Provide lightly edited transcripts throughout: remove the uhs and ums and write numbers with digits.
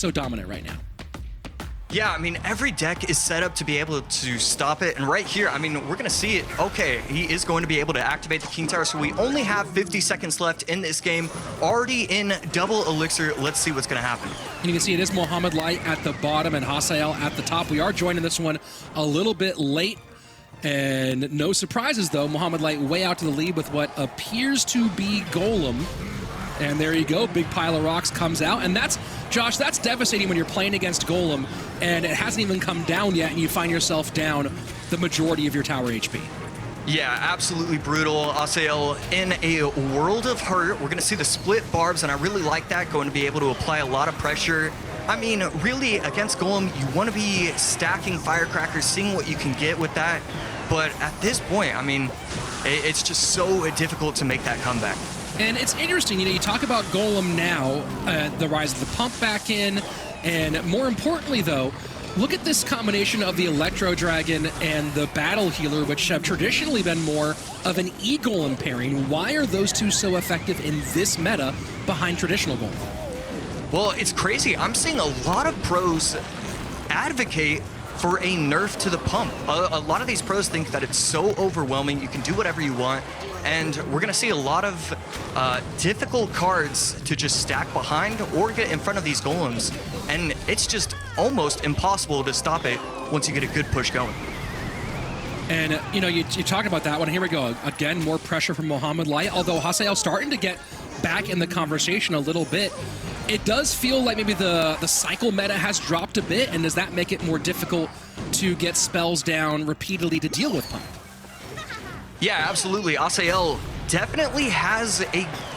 so dominant right now. Yeah, I mean, every deck is set up to be able to stop it. And right here, I mean, we're going to see it. Okay, he is going to be able to activate the King Tower. So we only have 50 seconds left in this game. Already in double elixir. Let's see what's going to happen. And you can see it is Mohamed Light at the bottom and Hasiel at the top. We are joining this one a little bit late. And no surprises, though. Mohamed Light way out to the lead with what appears to be Golem. And there you go. Big pile of rocks comes out. And that's, Josh, that's devastating when you're playing against Golem and it hasn't even come down yet and you find yourself down the majority of your tower HP. Yeah, absolutely brutal. Hasiel in a world of hurt. We're going to see the split barbs, and I really like that, going to be able to apply a lot of pressure. I mean, really, against Golem, you want to be stacking firecrackers, seeing what you can get with that. But at this point, I mean, it's just so difficult to make that comeback. And it's interesting, you know, you talk about Golem now, the rise of the pump back in, and more importantly, though, look at this combination of the Electro Dragon and the Battle Healer, which have traditionally been more of an E-Golem pairing. Why are those two so effective in this meta behind traditional Golem? Well, it's crazy. I'm seeing a lot of pros advocate for a nerf to the pump. A lot of these pros think that it's so overwhelming, you can do whatever you want, and we're gonna see a lot of difficult cards to just stack behind or get in front of these golems, and it's just almost impossible to stop it once you get a good push going. And, you know, you talk about that one. Here we go. Again, more pressure from Mohamed Light, although Hasiel starting to get back in the conversation a little bit. It does feel like maybe the cycle meta has dropped a bit, and does that make it more difficult to get spells down repeatedly to deal with pump? Yeah, absolutely. Hasiel definitely has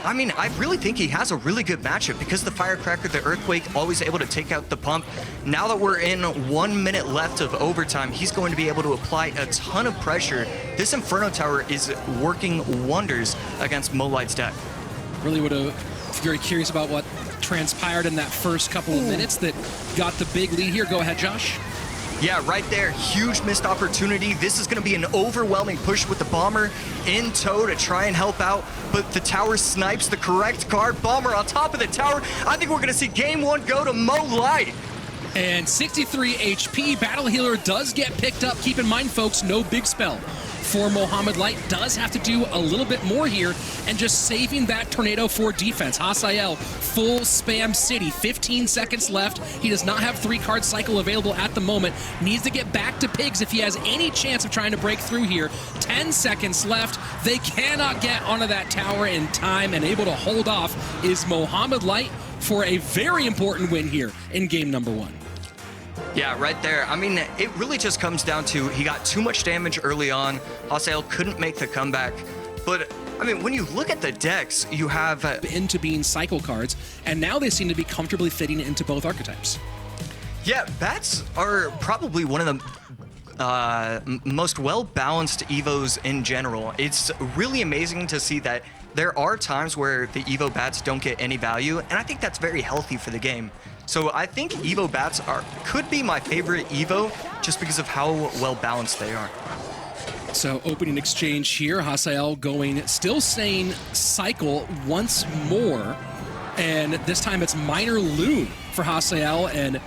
I mean, I really think he has a really good matchup because the Firecracker, the Earthquake, always able to take out the pump. Now that we're in 1 minute left of overtime, he's going to be able to apply a ton of pressure. This Inferno Tower is working wonders against Molight's deck. Really would have very curious about what transpired in that first couple of minutes that got the big lead here. Go ahead, Josh. Yeah, right there. Huge missed opportunity. This is going to be an overwhelming push with the Bomber in tow to try and help out, but the tower snipes the correct card. Bomber on top of the tower. I think we're going to see game one go to Mo Light. And 63 HP. Battle Healer does get picked up. Keep in mind, folks, no big spell for Mohamed Light. Does have to do a little bit more here and just saving that tornado for defense. Hasiel, full spam city, 15 seconds left. He does not have 3-card cycle available at the moment. Needs to get back to pigs if he has any chance of trying to break through here. 10 seconds left. They cannot get onto that tower in time, and able to hold off is Mohamed Light for a very important win here in game number 1. Yeah, right there. I mean, it really just comes down to he got too much damage early on. Hasiel couldn't make the comeback. But, I mean, when you look at the decks, you have into being cycle cards, and now they seem to be comfortably fitting into both archetypes. Yeah, bats are probably one of the most well-balanced Evos in general. It's really amazing to see that there are times where the Evo bats don't get any value, and I think that's very healthy for the game. So I think Evo bats could be my favorite Evo just because of how well balanced they are. So opening exchange here, Hasiel going, still saying cycle once more, and this time it's Minor Loon for Hasiel, and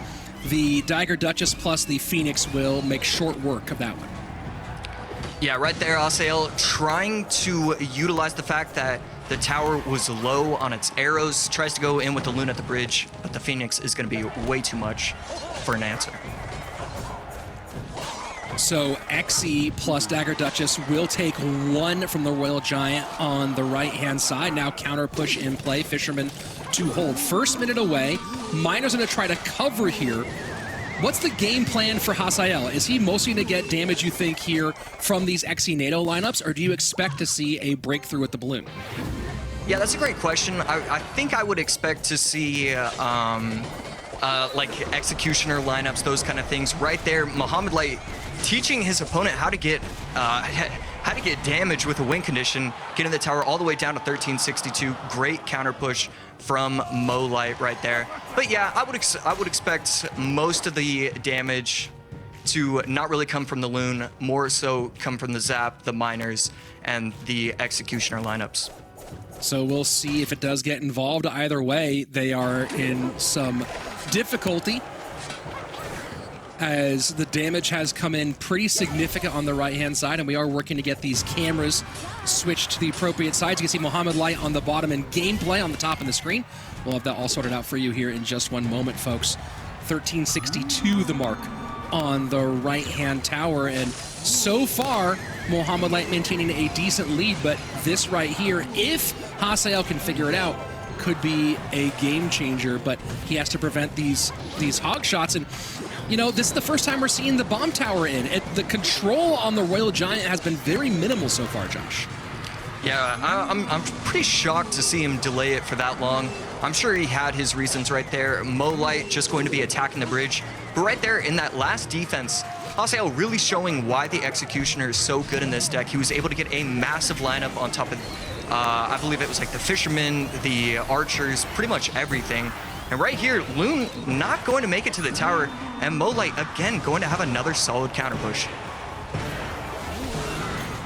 the Dagger Duchess plus the Phoenix will make short work of that one. Yeah, right there, Hasiel trying to utilize the fact that the tower was low on its arrows, tries to go in with the Loon at the bridge, but the Phoenix is going to be way too much for an answer. So XE plus Dagger Duchess will take 1 from the Royal Giant on the right-hand side. Now counter push in play. Fisherman to hold. First minute away. Miner's going to try to cover here. What's the game plan for Hasiel? Is he mostly going to get damage, you think, here from these XE NATO lineups, or do you expect to see a breakthrough with the balloon? Yeah, that's a great question. I think I would expect to see like Executioner lineups, those kind of things. Right there, Mohamed Light teaching his opponent how to get damage with a win condition, getting the tower all the way down to 1362. Great counter push from Mo Light right there. But yeah, I would expect most of the damage to not really come from the Loon, more so come from the Zap, the Miners, and the Executioner lineups. So we'll see if it does get involved. Either way, they are in some difficulty as the damage has come in pretty significant on the right-hand side, and we are working to get these cameras switched to the appropriate sides. You can see Mohamed Light on the bottom and gameplay on the top of the screen. We'll have that all sorted out for you here in just one moment, folks. 1362 the mark on the right-hand tower, and so far, Mohamed Light maintaining a decent lead, but this right here, if Hasiel can figure it out, could be a game changer, but he has to prevent these hog shots. And you know, this is the first time we're seeing the bomb tower in. The control on the Royal Giant has been very minimal so far, Josh. Yeah, I'm pretty shocked to see him delay it for that long. I'm sure he had his reasons right there. Mo Light just going to be attacking the bridge. But right there in that last defense, Hasiel really showing why the Executioner is so good in this deck. He was able to get a massive lineup on top of, I believe it was like the Fishermen, the Archers, pretty much everything. And right here, Loon not going to make it to the tower, and Mo Light again going to have another solid counter push.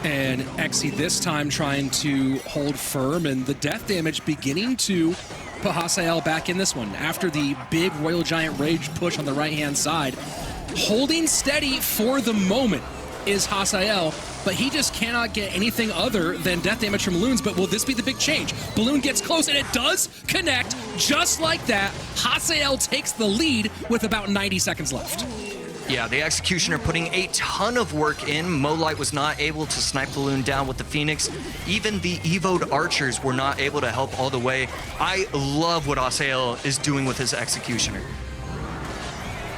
And Exy this time trying to hold firm, and the death damage beginning to put Hasiel back in this one. After the big Royal Giant Rage push on the right-hand side, holding steady for the moment is Hasiel, but he just cannot get anything other than death damage from Loons. But will this be the big change? Balloon gets close, and it does connect just like that. Hasiel takes the lead with about 90 seconds left. Yeah, the Executioner putting a ton of work in. Mo Light was not able to snipe the Loon down with the Phoenix. Even the Evo'd Archers were not able to help all the way. I love what Hasiel is doing with his Executioner.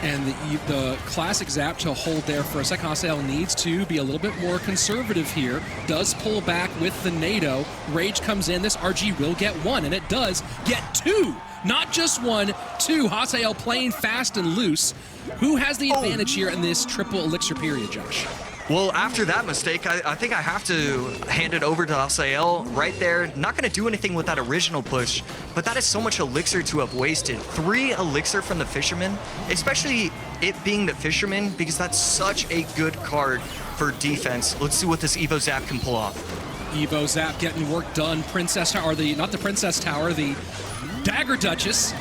And the classic zap to hold there for a second. Hasiel needs to be a little bit more conservative here. Does pull back with the NATO. Rage comes in. This RG will get one, and it does get two. Not just one, two. Hasiel playing fast and loose. Who has the advantage here in this triple elixir period, Josh? Well, after that mistake, I think I have to hand it over to Hasiel right there. Not going to do anything with that original push, but that is so much elixir to have wasted. 3 elixir from the Fisherman, especially it being the Fisherman, because that's such a good card for defense. Let's see what this Evo Zap can pull off. Evo Zap getting work done. Princess Tower, not the Princess Tower, the Dagger Duchess.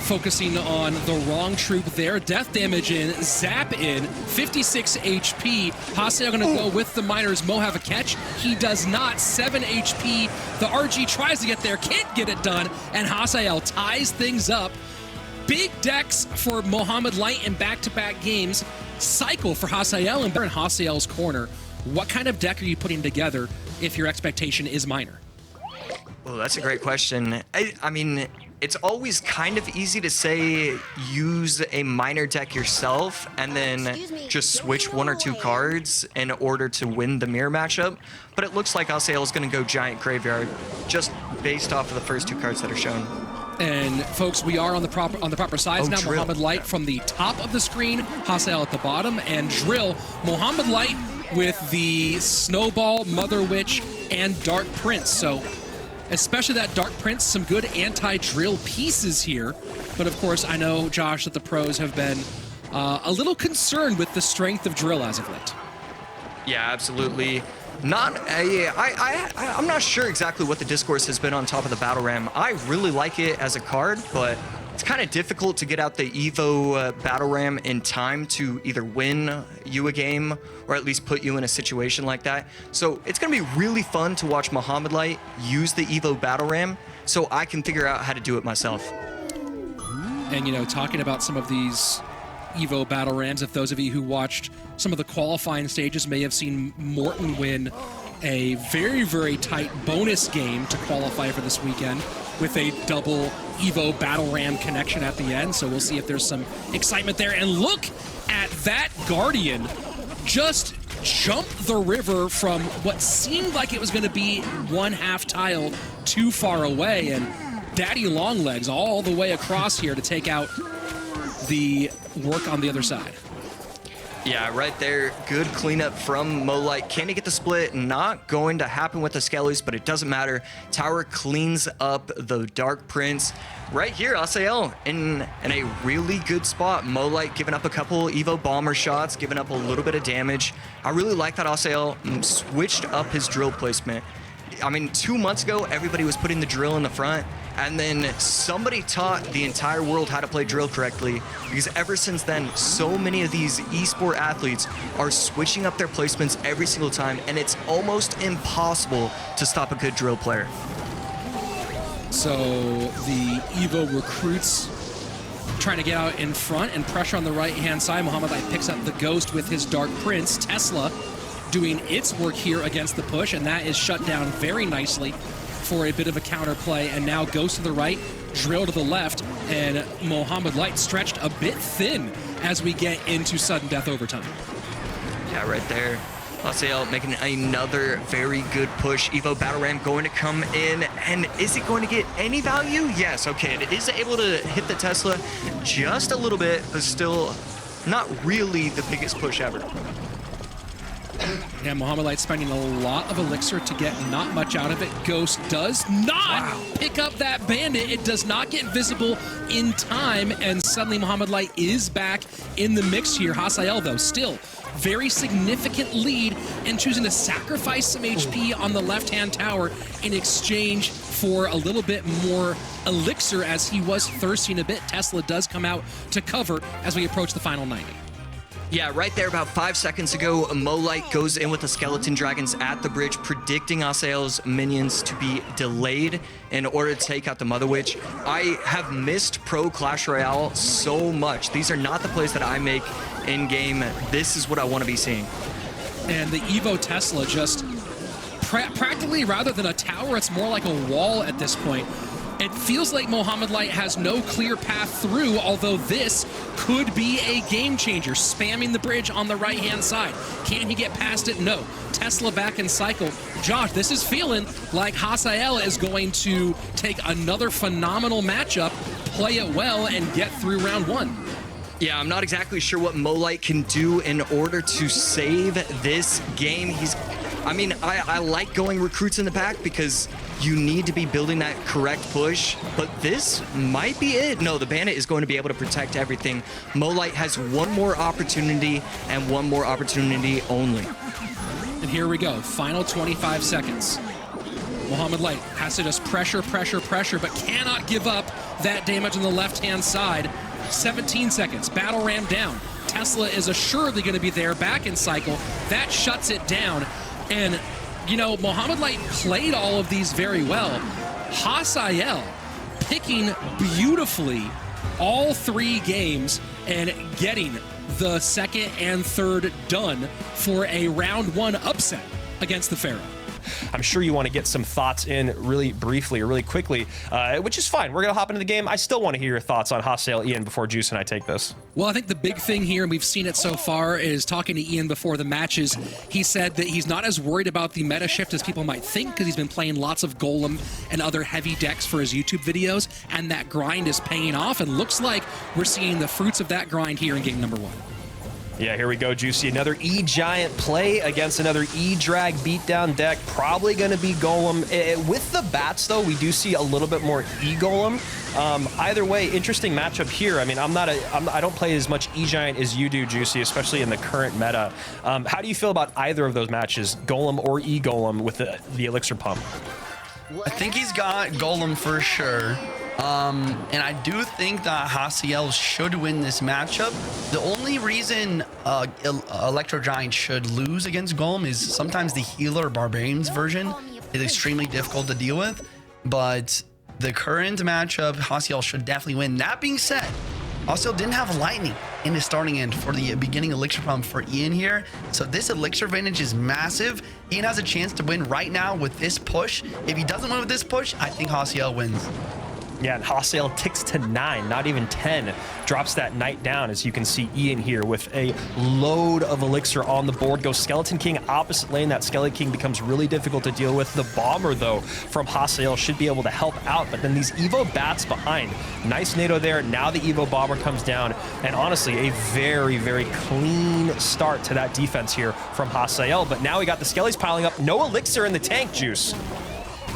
Focusing on the wrong troop there. Death damage in, zap in, 56 HP. Hasiel gonna go with the miners. Mo have a catch. He does not, 7 HP. The RG tries to get there, can't get it done, and Hasiel ties things up. Big decks for Mohamed Light in back-to-back games. Cycle for Hasiel, and in Hasiel's corner. What kind of deck are you putting together if your expectation is minor? Well, that's a great question. I mean, it's always kind of easy to say use a minor deck yourself and then just switch 1 or 2 cards in order to win the mirror matchup. But it looks like Hasiel is going to go Giant Graveyard just based off of the first 2 cards that are shown. And folks, we are on the proper sides now. Drill. Mohamed Light from the top of the screen, Hasiel at the bottom, and Drill. Mohamed Light with the Snowball, Mother Witch, and Dark Prince. So especially that Dark Prince, some good anti-drill pieces here. But of course, I know, Josh, that the pros have been a little concerned with the strength of drill as of late. Yeah, absolutely. I'm not sure exactly what the discourse has been on top of the Battle Ram. I really like it as a card, but it's kind of difficult to get out the Evo Battle Ram in time to either win you a game or at least put you in a situation like that. So it's going to be really fun to watch Mohamed Light use the Evo Battle Ram so I can figure out how to do it myself. And, you know, talking about some of these Evo Battle Rams, if those of you who watched some of the qualifying stages may have seen Morton win a very, very tight bonus game to qualify for this weekend with a double Evo Battle Ram connection at the end. So we'll see if there's some excitement there. And look at that Guardian just jump the river from what seemed like it was going to be 1/2 tile too far away. And Daddy Longlegs all the way across here to take out the work on the other side. Yeah, right there. Good cleanup from Mo Light. Can he get the split? Not going to happen with the Skellies, but it doesn't matter. Tower cleans up the Dark Prince. Right here, Hasiel in a really good spot. Mo Light giving up a couple Evo Bomber shots, giving up a little bit of damage. I really like that Hasiel switched up his drill placement. I mean, 2 months ago, everybody was putting the drill in the front, And then somebody taught the entire world how to play drill correctly, because ever since then, so many of these esport athletes are switching up their placements every single time, and it's almost impossible to stop a good drill player. So the Evo recruits trying to get out in front and pressure on the right-hand side. Mohamed Light picks up the Ghost with his Dark Prince. Tesla doing its work here against the push, and that is shut down very nicely for a bit of a counter play. And now Ghost to the right, Drill to the left, and Mohamed Light stretched a bit thin as we get into sudden death overtime. Yeah, right there. Hasiel making another very good push. Evo Battle Ram going to come in, and is it going to get any value? Yes, okay, it is able to hit the Tesla just a little bit, but still not really the biggest push ever. Yeah, Mohamed Light spending a lot of elixir to get not much out of it. Ghost does not pick up that bandit. It does not get visible in time, and suddenly Mohamed Light is back in the mix here. Hasiel, though, still very significant lead, and choosing to sacrifice some HP on the left-hand tower in exchange for a little bit more elixir as he was thirsting a bit. Tesla does come out to cover as we approach the final 90. Yeah, right there about 5 seconds ago, Light goes in with the Skeleton Dragons at the bridge, predicting Hasiel's minions to be delayed in order to take out the Mother Witch. I have missed Pro Clash Royale so much. These are not the plays that I make in-game. This is what I want to be seeing. And the Evo Tesla just practically, rather than a tower, it's more like a wall at this point. It feels like Mohamed Light has no clear path through, although this could be a game changer. Spamming the bridge on the right-hand side. Can he get past it? No. Tesla back in cycle. Josh, this is feeling like Hasiel is going to take another phenomenal matchup, play it well, and get through round one. Yeah, I'm not exactly sure what Light can do in order to save this game. I like going recruits in the back because you need to be building that correct push, but this might be it. No, the Bandit is going to be able to protect everything. Light has one more opportunity and one more opportunity only. And here we go, final 25 seconds. Mohamed Light has to just pressure, but cannot give up that damage on the left-hand side. 17 seconds, Battle Ram down. Tesla is assuredly going to be there, back in cycle. That shuts it down. And, you know, Mohamed Light played all of these very well. Hasiel picking beautifully all three games and getting the second and third done for a round one upset against the Pharaoh. I'm sure you want to get some thoughts in really briefly or really quickly, which is fine. We're going to hop into the game. I still want to hear your thoughts on Hasiel, Ian, before Juice and I take this. Well, I think the big thing here, and we've seen it so far, is talking to Ian before the matches. He said that he's not as worried about the meta shift as people might think because he's been playing lots of Golem and other heavy decks for his YouTube videos, and that grind is paying off, and looks like we're seeing the fruits of that grind here in game number one. Yeah, here we go, Juicy. Another E-Giant play against another E-Drag beatdown deck. Probably going to be Golem. With the bats, though, we do see a little bit more E-Golem. Either way, interesting matchup here. I mean, I don't play as much E-Giant as you do, Juicy, especially in the current meta. How do you feel about either of those matches, Golem or E-Golem, with the Elixir Pump? I think he's got Golem for sure. And I do think that Hasiel should win this matchup. The only reason Electro Giant should lose against Golem is sometimes the healer Barbarians version is extremely difficult to deal with. But the current matchup, Hasiel should definitely win. That being said, Hasiel didn't have Lightning in his starting end for the beginning Elixir pump for Ian here. So this Elixir advantage is massive. Ian has a chance to win right now with this push. If he doesn't win with this push, I think Hasiel wins. Yeah, and Hasiel ticks to 9, not even 10. Drops that knight down, as you can see Ian here with a load of elixir on the board. Goes Skeleton King opposite lane. That Skeleton King becomes really difficult to deal with. The Bomber, though, from Hasiel should be able to help out. But then these Evo Bats behind. Nice NATO there. Now the Evo Bomber comes down. And honestly, a very, very clean start to that defense here from Hasiel. But now we got the Skellies piling up. No elixir in the tank, Juice.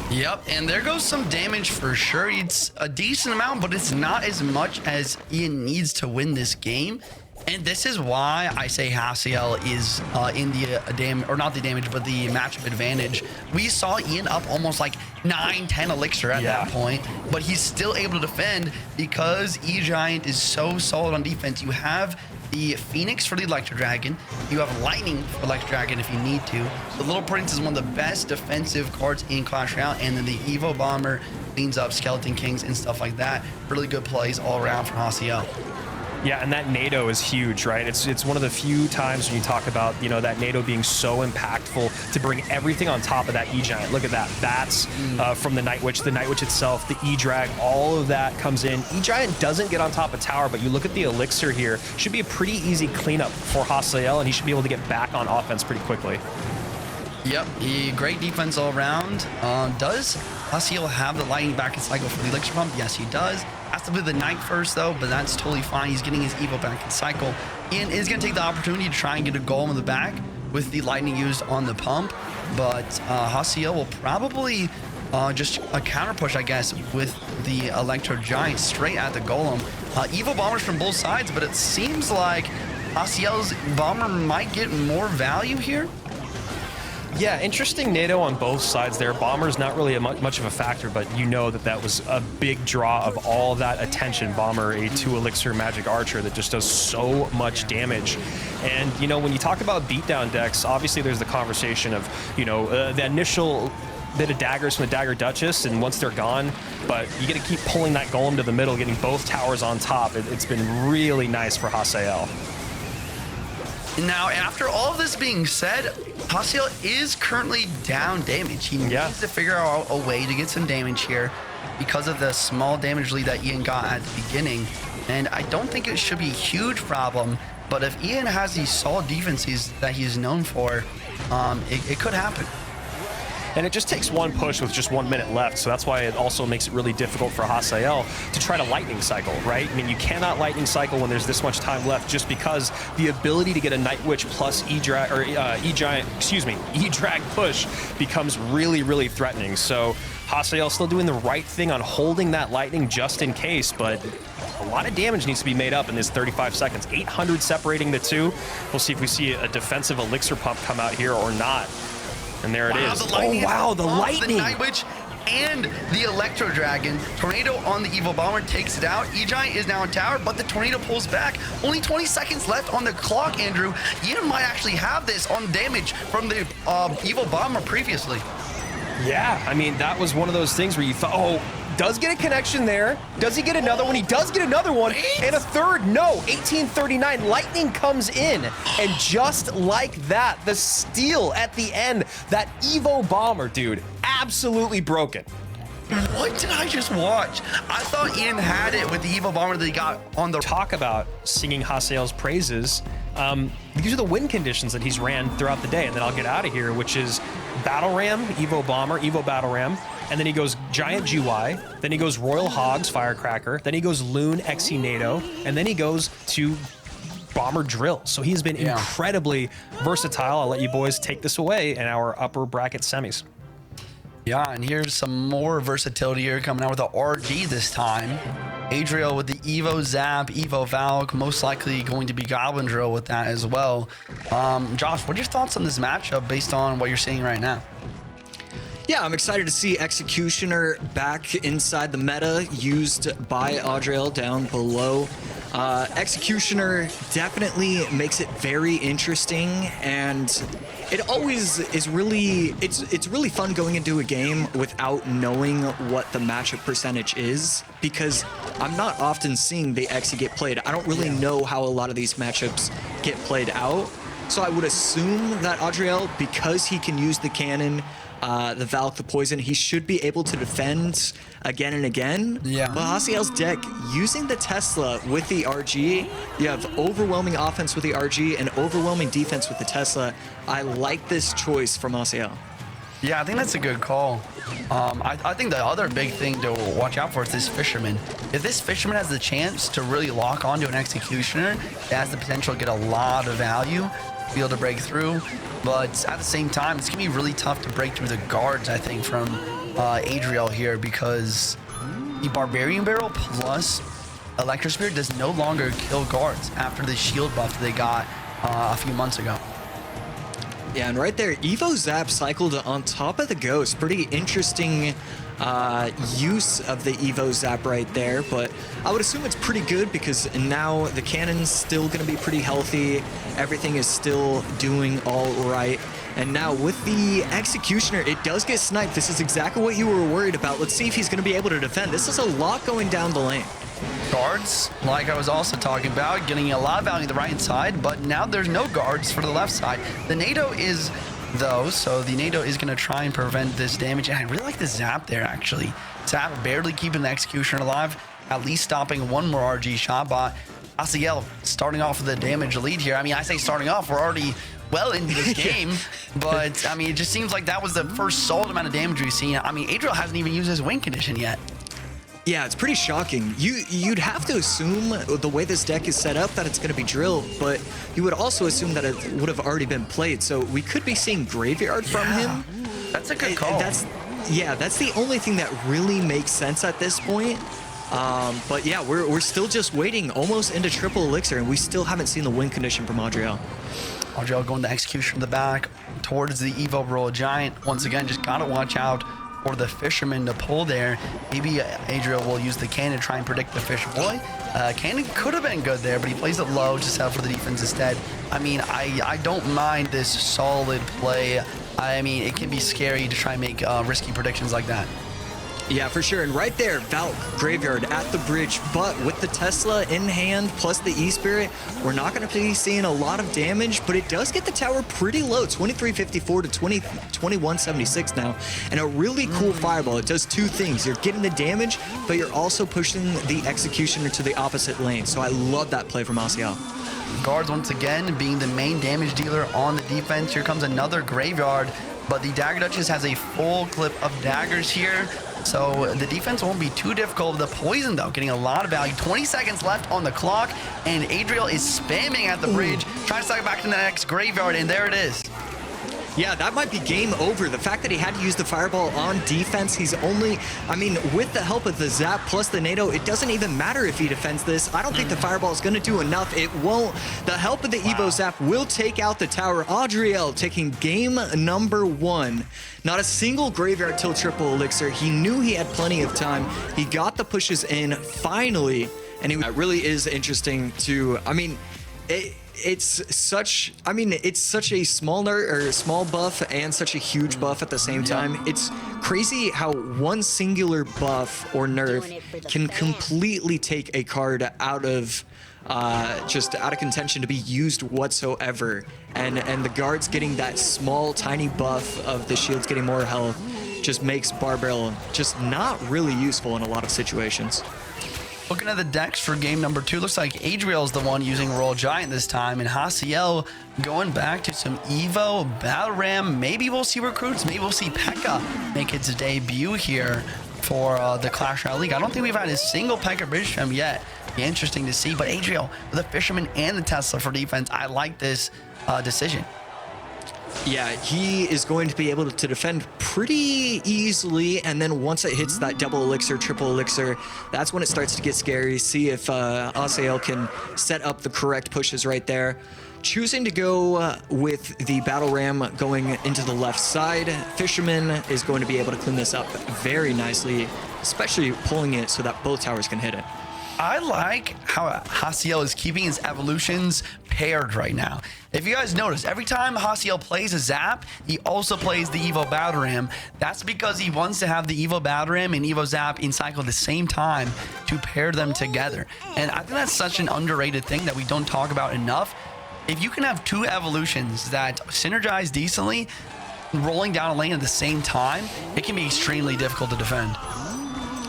Yep, and there goes some damage for sure. It's a decent amount, but it's not as much as Ian needs to win this game. And this is why I say Hasiel is in the damage, or not the damage, but the matchup advantage. We saw Ian up almost like 9-10 elixir at that point, but he's still able to defend because E-Giant is so solid on defense. You have the Phoenix for the Electro Dragon. You have Lightning for Electro Dragon if you need to. The Little Prince is one of the best defensive cards in Clash Royale, and then the Evo Bomber cleans up Skeleton Kings and stuff like that. Really good plays all around for Hasiel. Yeah, and that NATO is huge, right? It's one of the few times when you talk about, you know, that NATO being so impactful to bring everything on top of that E-Giant. Look at that. Bats from the Night Witch itself, the E-Drag, all of that comes in. E-Giant doesn't get on top of tower, but you look at the elixir here, should be a pretty easy cleanup for Hasiel, and he should be able to get back on offense pretty quickly. Yep, great defense all around. Does Hasiel have the lightning back in cycle for the elixir pump? Yes, he does. Has to play the Knight first, though, but that's totally fine. He's getting his Evo back in cycle. Ian is going to take the opportunity to try and get a golem in the back with the lightning used on the pump, but Hasiel will probably just a counter push, I guess, with the Electro Giant straight at the golem. Evo bombers from both sides, but it seems like Hasiel's bomber might get more value here. Yeah, interesting NATO on both sides there. Bomber's not really much of a factor, but you know that was a big draw of all that attention. Bomber, a 2 elixir magic archer that just does so much damage. And, you know, when you talk about beatdown decks, obviously there's the conversation of, you know, the initial bit of daggers from the Dagger Duchess, and once they're gone, but you got to keep pulling that golem to the middle, getting both towers on top. It's been really nice for Hasiel. Now, after all of this being said, Hasiel is currently down damage. He needs to figure out a way to get some damage here because of the small damage lead that Ian got at the beginning. And I don't think it should be a huge problem, but if Ian has these solid defenses that he's known for, it could happen. And it just takes one push with just 1 minute left, so that's why it also makes it really difficult for Hasiel to try to lightning cycle, right? I mean, you cannot lightning cycle when there's this much time left, just because the ability to get a Night Witch plus E-Drag, or E-Drag push becomes really, really threatening. So Hasiel still doing the right thing on holding that lightning just in case, but a lot of damage needs to be made up in this 35 seconds. 800 separating the two. We'll see if we see a defensive elixir pump come out here or not. And there it is. Oh, wow, the lightning. The lightning. Night Witch and the Electro Dragon. Tornado on the Evo Bomber takes it out. E-Giant is now in tower, but the Tornado pulls back. Only 20 seconds left on the clock, Andrew. Ian might actually have this on damage from the Evo Bomber previously. Yeah, I mean, that was one of those things where you thought, oh, does get a connection there. Does he get another one? He does get another one. And a third. No, 1839. Lightning comes in. And just like that, the steal at the end, that Evo Bomber, dude, absolutely broken. What did I just watch? I thought Ian had it with the Evo Bomber that he got on the... Talk about singing Hasiel's praises. These are the win conditions that he's ran throughout the day. And then I'll get out of here, which is Battle Ram, Evo Bomber, Evo Battle Ram. And then he goes Giant GY, then he goes Royal Hogs, Firecracker, then he goes Loon, XE NATO, and then he goes to Bomber Drill. So he's been incredibly versatile. I'll let you boys take this away in our upper bracket semis. Yeah, and here's some more versatility here coming out with the RG this time. Adriel with the Evo Zap, Evo Valk, most likely going to be Goblin Drill with that as well. Josh, what are your thoughts on this matchup based on what you're seeing right now? Yeah, I'm excited to see Executioner back inside the meta, used by Adriel down below. Executioner definitely makes it very interesting, and it always is really, it's really fun going into a game without knowing what the matchup percentage is, because I'm not often seeing the Exe get played. I don't really know how a lot of these matchups get played out, so I would assume that Adriel, because he can use the cannon, the Valk, the Poison, he should be able to defend again and again. Yeah. But Hasiel's deck, using the Tesla with the RG, you have overwhelming offense with the RG and overwhelming defense with the Tesla. I like this choice from Hasiel. Yeah, I think that's a good call. I think the other big thing to watch out for is this Fisherman. If this Fisherman has the chance to really lock onto an Executioner, it has the potential to get a lot of value, be able to break through. But at the same time, it's going to be really tough to break through the guards, I think, from Adriel here, because the Barbarian Barrel plus Electro Spirit does no longer kill guards after the shield buff they got a few months ago. Yeah, and right there, Evo Zap cycled on top of the Ghost. Pretty interesting use of the Evo Zap right there, but I would assume it's pretty good because now the cannon's still going to be pretty healthy. Everything is still doing all right. And now with the Executioner, it does get sniped. This is exactly what you were worried about. Let's see if he's going to be able to defend. This is a lot going down the lane. Guards, like I was also talking about, getting a lot of value on the right side, but now there's no guards for the left side. The NATO is though, so the NATO is going to try and prevent this damage. And I really like the Zap there, actually. Zap barely keeping the Executioner alive, at least stopping one more RG shot, but Hasiel starting off with the damage lead here. I mean, I say starting off, we're already well into this game, but I mean, it just seems like that was the first solid amount of damage we've seen. I mean, Adriel hasn't even used his win condition yet. Yeah, it's pretty shocking. You'd have to assume the way this deck is set up that it's going to be drilled, but you would also assume that it would have already been played. So we could be seeing Graveyard from him. That's a good call. That's the only thing that really makes sense at this point. But yeah, we're still just waiting almost into triple elixir, and we still haven't seen the win condition from Adriel. Adriel going to execution in the back towards the Evo Royal Giant. Once again, just gotta watch out for the Fisherman to pull there. Maybe Adriel will use the cannon to try and predict the Fish Boy. Cannon could have been good there, but he plays it low to set up for the defense instead. I mean, I don't mind this solid play. I mean, it can be scary to try and make risky predictions like that. Yeah, for sure. And right there, Valk Graveyard at the bridge, but with the Tesla in hand plus the E-Spirit, we're not going to be seeing a lot of damage, but it does get the tower pretty low, 2354 to 2176 now, and a really cool fireball. It does two things. You're getting the damage, but you're also pushing the Executioner to the opposite lane. So I love that play from Hasiel. Guards once again being the main damage dealer on the defense. Here comes another Graveyard, but the Dagger Duchess has a full clip of daggers here. So the defense won't be too difficult. The poison, though, getting a lot of value. 20 seconds left on the clock, and Adriel is spamming at the bridge, trying to suck it back to the next Graveyard, and there it is. Yeah, that might be game over. The fact that he had to use the fireball on defense, he's only, I mean, with the help of the Zap plus the NATO, it doesn't even matter if he defends this. I don't think the fireball is going to do enough. It won't. The help of the Evo Zap will take out the tower. Adriel taking game number 1. Not a single Graveyard till triple elixir. He knew he had plenty of time. He got the pushes in finally, and it really is interesting to, I mean, it's such a small small buff and such a huge buff at the same time. It's crazy how one singular buff or nerf can completely take a card out of just out of contention to be used whatsoever. And the guards getting that small tiny buff of the shields getting more health just makes Barbell just not really useful in a lot of situations. Looking at the decks for game number 2, looks like Adriel's the one using Royal Giant this time, and Hasiel going back to some Evo, Battle Ram. Maybe we'll see recruits, maybe we'll see P.E.K.K.A make its debut here for the Clash Royale League. I don't think we've had a single P.E.K.K.A bridge gem yet. Be interesting to see, but Adriel with the Fisherman and the Tesla for defense. I like this decision. Yeah, he is going to be able to defend pretty easily, and then once it hits that double elixir, triple elixir, that's when it starts to get scary. See if Hasiel can set up the correct pushes right there. Choosing to go with the Battle Ram going into the left side. Fisherman is going to be able to clean this up very nicely, especially pulling it so that both towers can hit it. I like how Hasiel is keeping his evolutions paired right now. If you guys notice, every time Hasiel plays a Zap, he also plays the Evo Battle Ram. That's because he wants to have the Evo Battle Ram and Evo Zap in cycle at the same time to pair them together. And I think that's such an underrated thing that we don't talk about enough. If you can have two evolutions that synergize decently, rolling down a lane at the same time, it can be extremely difficult to defend.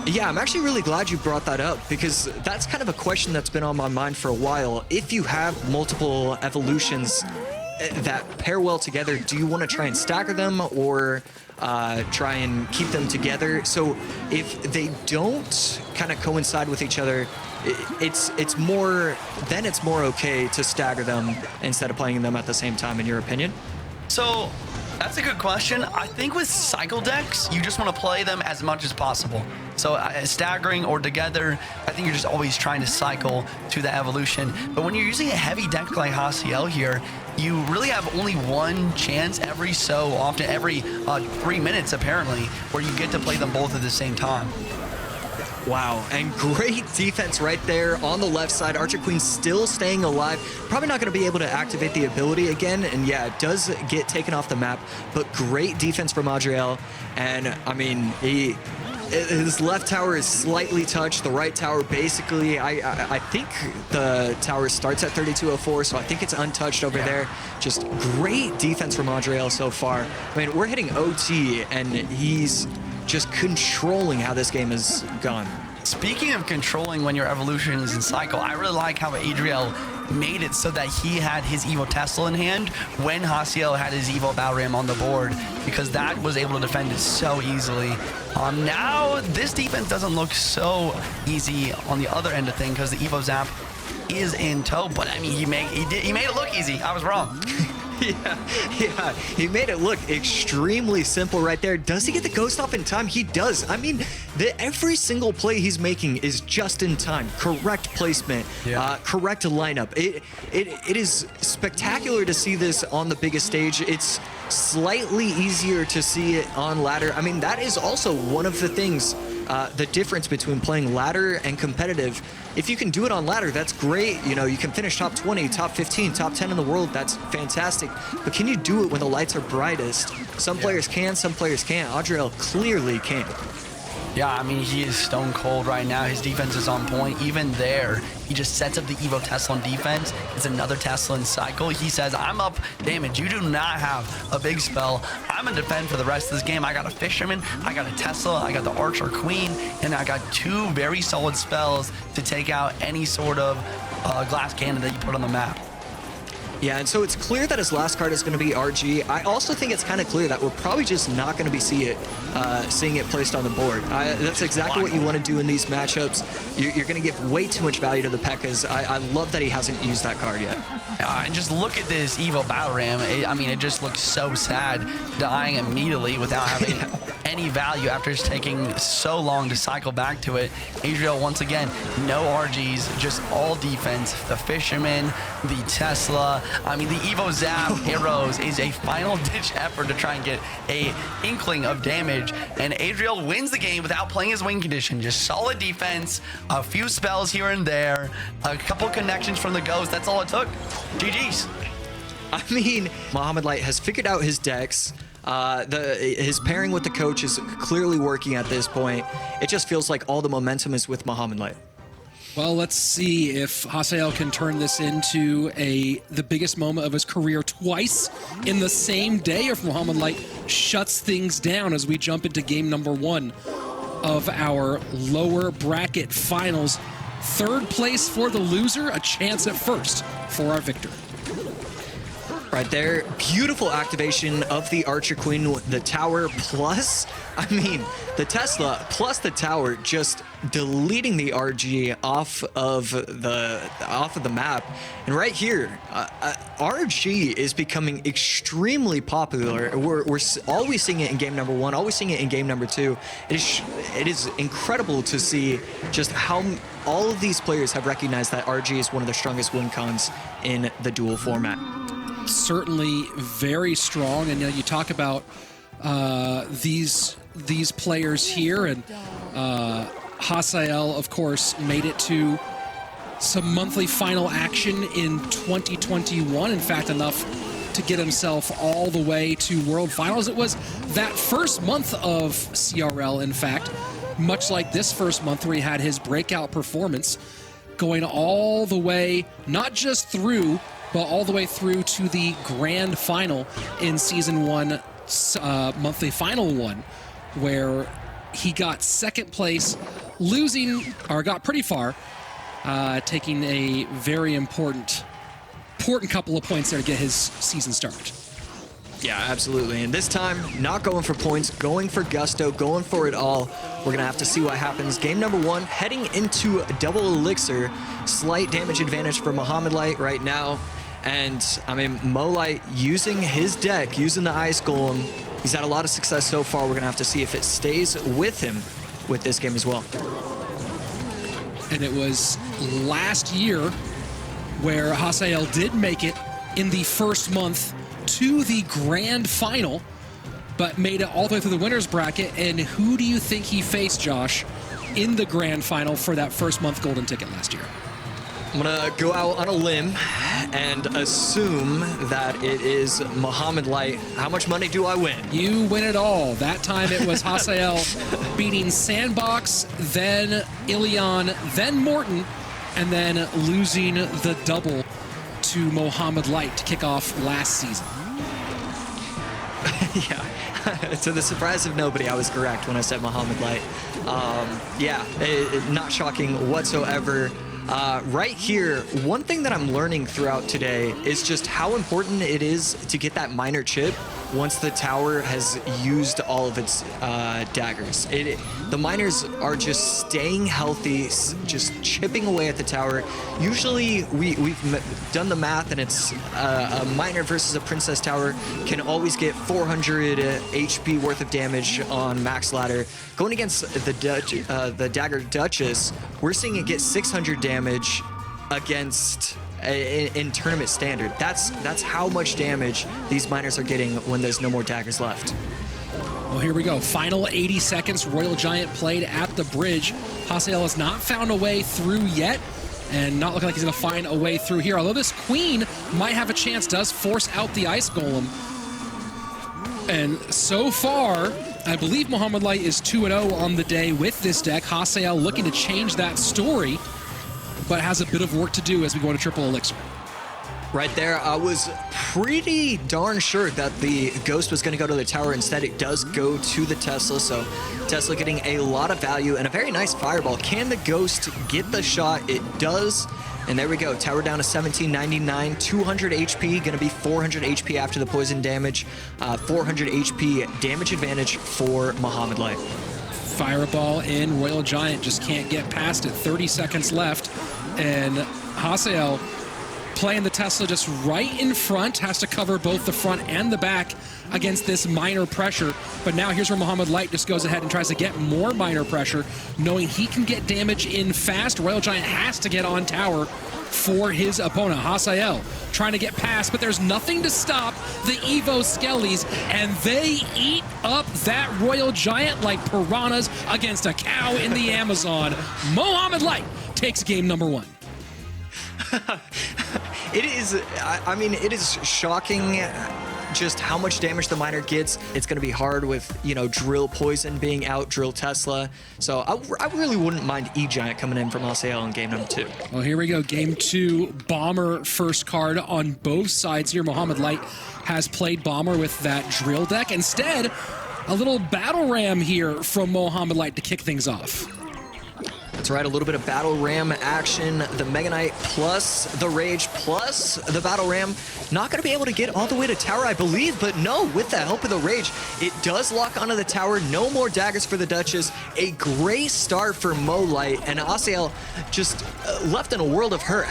Yeah, I'm actually really glad you brought that up, because that's kind of a question that's been on my mind for a while. If you have multiple evolutions that pair well together, do you want to try and stagger them or try and keep them together? So if they don't kind of coincide with each other, it's more okay to stagger them instead of playing them at the same time, in your opinion? So that's a good question. I think with cycle decks, you just want to play them as much as possible. So staggering or together, I think you're just always trying to cycle to the evolution. But when you're using a heavy deck like Hasiel here, you really have only one chance every so often, every 3 minutes apparently, where you get to play them both at the same time. Wow, and great defense right there on the left side. Archer Queen still staying alive. Probably not going to be able to activate the ability again, and yeah, it does get taken off the map, but great defense from Adriel. And I mean, his left tower is slightly touched. The right tower, basically, I think the tower starts at 3204, so I think it's untouched over there. Just great defense from Adriel so far. I mean, we're hitting OT, and he's just controlling how this game has gone. Speaking of controlling when your evolution is in cycle, I really like how Adriel made it so that he had his Evo Tesla in hand when Hasiel had his Evo Battle Ram on the board, because that was able to defend it so easily. Now this defense doesn't look so easy on the other end of things because the Evo Zap is in tow, but I mean he made it look easy. I was wrong. Yeah, he made it look extremely simple right there. Does he get the ghost off in time? He does. I mean, every single play he's making is just in time. Correct placement, correct lineup. It is spectacular to see this on the biggest stage. It's slightly easier to see it on ladder. I mean, that is also one of the things, the difference between playing ladder and competitive. If you can do it on ladder, that's great. You know, you can finish top 20, top 15, top 10 in the world. That's fantastic. But can you do it when the lights are brightest? Some players can, some players can't. Adriel clearly can. Yeah, I mean, he is stone cold right now. His defense is on point. Even there, he just sets up the Evo Tesla on defense. It's another Tesla in cycle. He says, I'm up damage. You do not have a big spell. I'm going to defend for the rest of this game. I got a Fisherman, I got a Tesla, I got the Archer Queen, and I got two very solid spells to take out any sort of glass cannon that you put on the map. Yeah, and so it's clear that his last card is going to be RG. I also think it's kind of clear that we're probably just not going to be seeing it placed on the board. That's exactly what you want to do in these matchups. You're going to give way too much value to the P.E.K.K.A.s. I love that he hasn't used that card yet. And just look at this Evo Battle Ram. I mean, it just looks so sad, dying immediately without having any value after it's taking so long to cycle back to it. Adriel, once again, no RGs, just all defense. The Fisherman, the Tesla. I mean, the Evo Zap arrows is a final-ditch effort to try and get a inkling of damage, and Adriel wins the game without playing his win condition. Just solid defense, a few spells here and there, a couple connections from the Ghost. That's all it took. GG's. I mean, Mohamed Light has figured out his decks. His pairing with the coach is clearly working at this point. It just feels like all the momentum is with Mohamed Light. Well, let's see if Hasiel can turn this into the biggest moment of his career twice in the same day, or if Mohamed Light shuts things down as we jump into game number 1 of our lower bracket finals. Third place for the loser, a chance at first for our victor. Right there, beautiful activation of the Archer Queen with the tower plus, I mean, the Tesla plus the tower, just deleting the RG off of the map. And right here, RG is becoming extremely popular. We're always seeing it in game number 1, always seeing it in game number 2. It is incredible to see just how all of these players have recognized that RG is one of the strongest win cons in the duel format. Certainly very strong, and you talk about these players here, and Hasiel, of course, made it to some monthly final action in 2021. In fact, enough to get himself all the way to World Finals. It was that first month of CRL, in fact, much like this first month where he had his breakout performance, going all the way, not just through, but all the way through to the grand final in Season 1, monthly final 1, where he got second place, losing, or got pretty far, taking a very important couple of points there to get his season started. Yeah, absolutely. And this time, not going for points, going for gusto, going for it all. We're going to have to see what happens. Game number 1, heading into double elixir. Slight damage advantage for Mohamed Light right now. And I mean, Molite using his deck, using the Ice Golem, he's had a lot of success so far. We're gonna have to see if it stays with him with this game as well. And it was last year where Hasiel did make it in the first month to the grand final, but made it all the way through the winner's bracket. And who do you think he faced, Josh, in the grand final for that first month golden ticket last year? I'm gonna go out on a limb and assume that it is Mohamed Light. How much money do I win? You win it all. That time it was Hasiel beating Sandbox, then Ilion, then Morton, and then losing the double to Mohamed Light to kick off last season. Yeah, to the surprise of nobody, I was correct when I said Mohamed Light. Yeah, not shocking whatsoever. Right here, one thing that I'm learning throughout today is just how important it is to get that minor chip once the tower has used all of its daggers. The miners are just staying healthy, just chipping away at the tower. Usually we've done the math, and it's a miner versus a princess tower can always get 400 HP worth of damage on max ladder. Going against the dagger duchess, we're seeing it get 600 damage against in tournament standard. That's how much damage these miners are getting when there's no more daggers left. Well, here we go. Final 80 seconds. Royal Giant played at the bridge. Hasiel has not found a way through yet, and not looking like he's going to find a way through here. Although this queen might have a chance, does force out the Ice Golem. And so far, I believe Mohamed Light is 2-0 on the day with this deck. Hasiel looking to change that story, but has a bit of work to do as we go into triple elixir. Right there, I was pretty darn sure that the Ghost was going to go to the tower. Instead, it does go to the Tesla, so Tesla getting a lot of value and a very nice fireball. Can the Ghost get the shot? It does, and there we go. Tower down to 1799, 200 HP, going to be 400 HP after the poison damage. 400 HP damage advantage for Mohamed Light. Fireball in. Royal Giant just can't get past it. 30 seconds left, and Hasiel playing the Tesla just right in front, has to cover both the front and the back against this minor pressure. But now here's where Mohamed Light just goes ahead and tries to get more minor pressure, knowing he can get damage in fast. Royal Giant has to get on tower for his opponent. Hasiel trying to get past, but there's nothing to stop the Evo Skellies, and they eat up that Royal Giant like piranhas against a cow in the Amazon. Mohamed Light takes game number one. It is, I mean, it is shocking just how much damage the miner gets. It's going to be hard with, you know, Drill Poison being out, Drill Tesla. So I really wouldn't mind E-Giant coming in from Hasiel in game number 2. Well, here we go. Game 2, Bomber first card on both sides here. Mohamed Light has played Bomber with that Drill deck. Instead, a little Battle Ram here from Mohamed Light to kick things off. That's right, a little bit of Battle Ram action. The Mega Knight plus the Rage plus the Battle Ram. Not going to be able to get all the way to tower, I believe, but no, with the help of the Rage, it does lock onto the tower. No more daggers for the Duchess. A great start for Mo Light, and Hasiel just left in a world of hurt.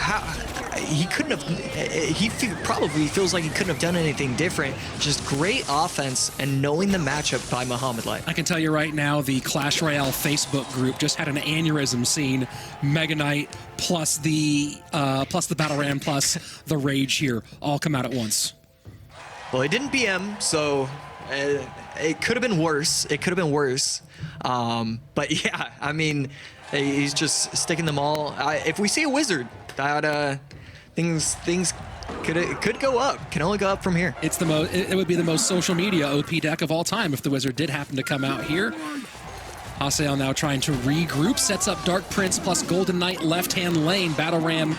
He couldn't have, probably feels like he couldn't have done anything different. Just great offense and knowing the matchup by Mohamed Light. I can tell you right now, the Clash Royale Facebook group just had an aneurysm seeing Mega Knight plus the Battle Ram plus the Rage here all come out at once. Well, he didn't BM, so it could have been worse. It could have been worse. But yeah, I mean, he's just sticking them all. If we see a wizard, things could go up. Can only go up from here. It's it would be the most social media OP deck of all time if the wizard did happen to come out here. Hasiel now trying to regroup, sets up Dark Prince plus Golden Knight left-hand lane. Battle Ram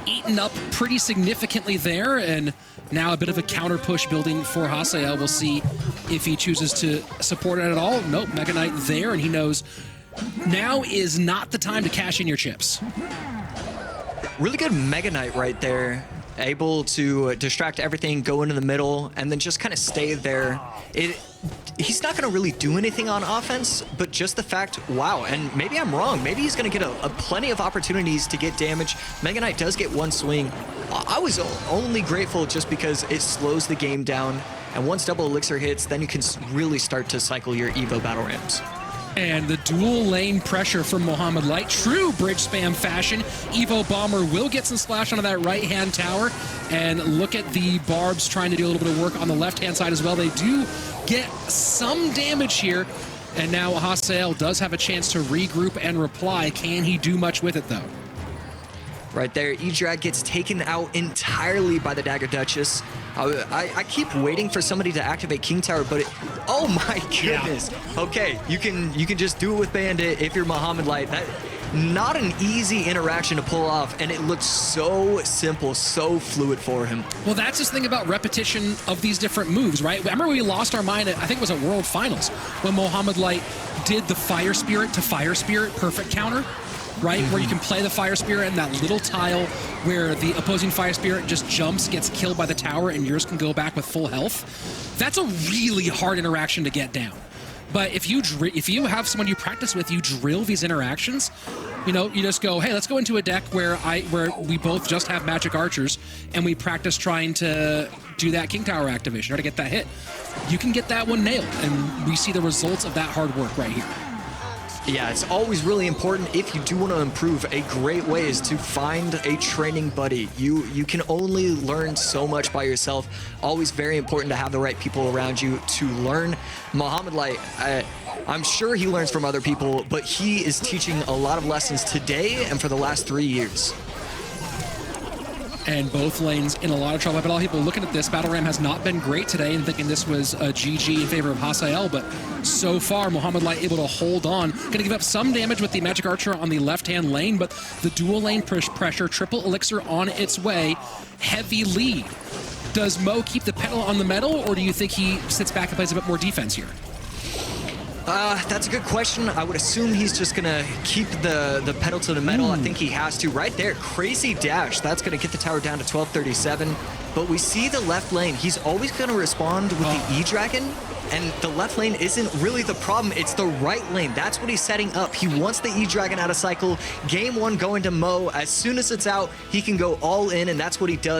eaten up pretty significantly there, and now a bit of a counter push building for Hasiel. We'll see if he chooses to support it at all. Nope, Mega Knight there, and he knows now is not the time to cash in your chips. Really good Mega Knight right there. Able to distract everything, go into the middle, and then just kind of stay there. He's not going to really do anything on offense, but just the fact, wow, and maybe I'm wrong. Maybe he's going to get a plenty of opportunities to get damage. Mega Knight does get one swing. I was only grateful just because it slows the game down. And once double elixir hits, then you can really start to cycle your Evo battle rams. And the dual lane pressure from Mohamed Light, true bridge spam fashion. Evo Bomber will get some splash onto that right-hand tower. And look at the Barbs trying to do a little bit of work on the left-hand side as well. They do get some damage here. And now Hasiel does have a chance to regroup and reply. Can he do much with it, though? Right there, E-Drag gets taken out entirely by the Dagger Duchess. I keep waiting for somebody to activate King Tower, but oh my goodness. Yeah. Okay, you can just do it with Bandit if you're Mohamed Light. That not an easy interaction to pull off, and it looks so simple, so fluid for him. Well, that's the thing about repetition of these different moves, right? Remember we lost our mind at, I think it was at World Finals, when Mohamed Light did the Fire Spirit to Fire Spirit perfect counter, right? Where you can play the Fire Spirit and that little tile where the opposing Fire Spirit just jumps, gets killed by the tower, and yours can go back with full health. That's a really hard interaction to get down. But if you have someone you practice with, you drill these interactions, you know, you just go, hey, let's go into a deck where we both just have magic archers and we practice trying to do that King Tower activation or to get that hit. You can get that one nailed, and we see the results of that hard work right here. Yeah, it's always really important if you do want to improve. A great way is to find a training buddy. You can only learn so much by yourself. Always very important to have the right people around you to learn. Mohamed Light, I'm sure he learns from other people, but he is teaching a lot of lessons today and for the last 3 years. And both lanes in a lot of trouble. But a lot of people looking at this, Battle Ram has not been great today and thinking this was a GG in favor of Hasiel, but so far, Mohamed Light able to hold on. Going to give up some damage with the Magic Archer on the left-hand lane, but the dual lane pressure, triple elixir on its way, heavy lead. Does Mo keep the pedal on the metal, or do you think he sits back and plays a bit more defense here? That's a good question. I would assume he's just gonna keep the pedal to the metal. I think he has to. Right there, crazy dash. That's gonna get the tower down to 1237. But we see the left lane. He's always gonna respond with the E-Dragon, and the left lane isn't really the problem. It's the right lane. That's what he's setting up. He wants the E-Dragon out of cycle. Game one going to Mo. As soon as it's out, he can go all in, and that's what he does.